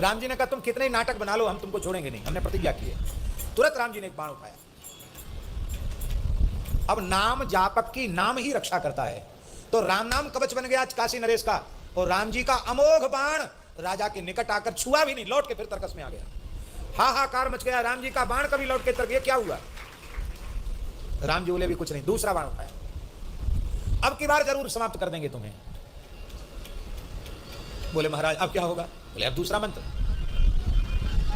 राम जी ने कहा तुम कितने ही नाटक बना लो, हम तुमको छोड़ेंगे नहीं, हमने प्रतिज्ञा की है। तुरंत राम जी ने एक बाण उठाया। अब नाम जापक की नाम ही रक्षा करता है, तो राम नाम कवच बन गया काशी नरेश का। और राम जी का अमोघ बाण राजा के निकट आकर छुआ भी नहीं, लौट के फिर तर्कस में आ गया। हाहाकार मच गया, राम जी का बाण कभी लौट के तर्क, ये क्या हुआ? राम जी बोले भी कुछ नहीं, दूसरा बाण उठाया, अब की बार जरूर समाप्त कर देंगे तुम्हें। बोले महाराज अब क्या होगा? बोले अब दूसरा मंत्र,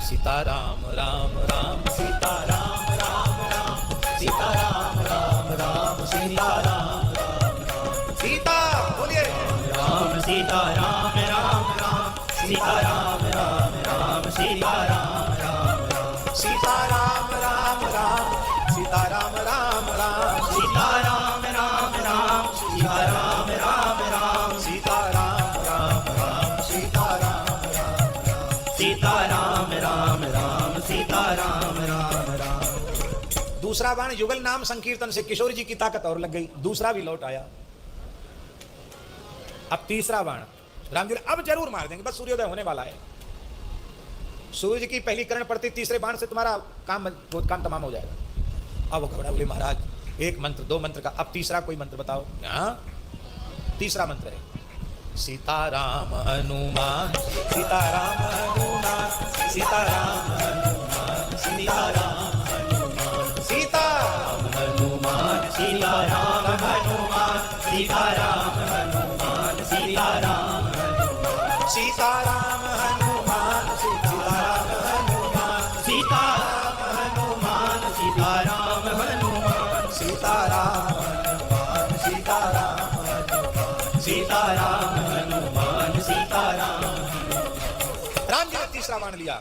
सीताराम राम राम सीताराम राम राम सीताराम राम राम सीताराम राम राम सीता, बोलिए राम सीताराम राम राम सीताराम राम राम सीताराम राम राम सीताराम राम राम सीताराम राम राम सीताराम राम राम सीताराम राम राम सीताराम राम राम सीताराम राम राम सीताराम राम राम सीताराम राम राम। दूसरा बाण युगल नाम संकीर्तन से किशोर जी की ताकत और लग गई, दूसरा भी लौट आया। अब तीसरा बाण राम जी अब जरूर मार देंगे, बस सूर्योदय होने वाला है, सूर्य की पहली किरण पड़ती तीसरे बाण से तुम्हारा काम तमाम हो जाएगा। अब वो घबरा, बोले महाराज एक मंत्र दो मंत्र का, अब तीसरा कोई मंत्र बताओ। हाँ तीसरा मंत्र है सीताराम हनुमान सीताराम हनुमान सीताराम हनुमान सीताराम हनुमान सीताराम हनुमान सीताराम हनुमान सीताराम हनुमान सीताराम हनुमान सीताराम हनुमान सीताराम हनुमान सीताराम हनुमान सीताराम हनुमान सीताराम हनुमान सीताराम हनुमान सीताराम हनुमान सीताराम। राम जी ने तीसरा बाण लिया,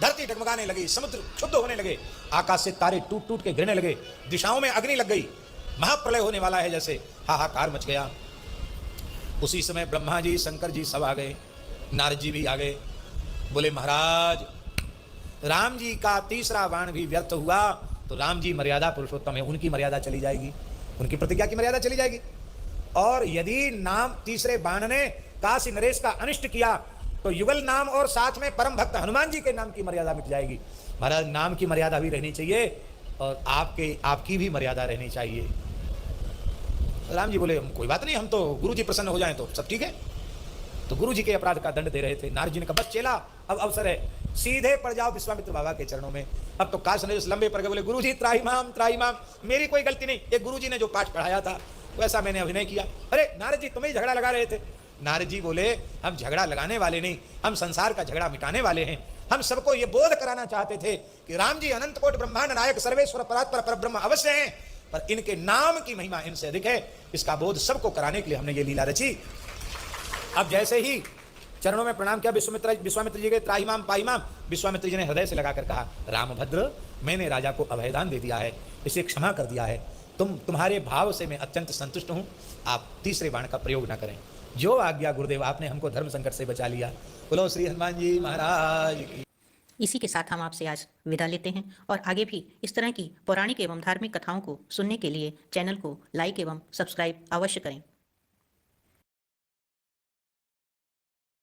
धरती डगमगाने लगी, समुद्र क्षुब्ध होने लगे, आकाश से तारे टूट टूट के गिरने लगे, दिशाओं में अग्नि लग गई, महाप्रलय होने वाला है जैसे, हाहाकार मच गया। उसी समय ब्रह्मा जी शंकर जी सब आ गए, नारद जी भी आ गए। बोले महाराज राम जी का तीसरा बाण भी व्यर्थ हुआ, तो राम जी मर्यादा पुरुषोत्तम है, उनकी मर्यादा चली जाएगी, उनकी प्रतिज्ञा की मर्यादा चली जाएगी। और यदि नाम तीसरे बाण ने काशी नरेश का अनिष्ट किया तो युगल नाम और साथ में परम भक्त हनुमान जी के नाम की मर्यादा मिट जाएगी। महाराज नाम की मर्यादा भी रहनी चाहिए और आपकी भी मर्यादा रहनी चाहिए। राम जी बोले कोई बात नहीं, हम तो गुरु जी प्रसन्न हो जाएं तो सब ठीक है। तो गुरु जी के अपराध का दंड दे रहे थे। नारद जी ने कहा बस चेला अब अवसर है, सीधे पड़ जाओ विश्वामित्र बाबा के चरणों में। अब तो काश नरेश लंबे पड़ गए, बोले गुरु जी त्राहिमाम, मेरी कोई गलती नहीं, ये गुरु जी ने जो पाठ पढ़ाया था वैसा मैंने अभिनय किया। अरे नारद जी तुम्हें झगड़ा लगा रहे थे। नारद जी बोले हम झगड़ा लगाने वाले नहीं, हम संसार का झगड़ा मिटाने वाले हैं। हम सबको ये बोध कराना चाहते थे कि राम जी अनंत कोटि ब्रह्मांड नायक सर्वेश्वर परात्पर परब्रह्म अवश्य हैं, पर इनके नाम की महिमा इनसे अधिक है, इसका बोध सबको कराने के लिए हमने ये लीला रची। अब जैसे ही चरणों में प्रणाम किया विश्वामित्र जी के, त्राहिमाम पाहिमाम, विश्वामित्र जी ने हृदय से लगाकर कहा रामभद्र मैंने राजा को अभयदान दे दिया है, इसे क्षमा कर दिया है, तुम्हारे भाव से मैं अत्यंत संतुष्ट हूं, आप तीसरे बाण का प्रयोग न करें। जो आज्ञा गुरुदेव, आपने हमको धर्म संकट से बचा लिया। बोलो श्री हनुमान जी महाराज की। इसी के साथ हम आपसे आज विदा लेते हैं और आगे भी इस तरह की पौराणिक एवं धार्मिक कथाओं को सुनने के लिए चैनल को लाइक एवं सब्सक्राइब अवश्य करें।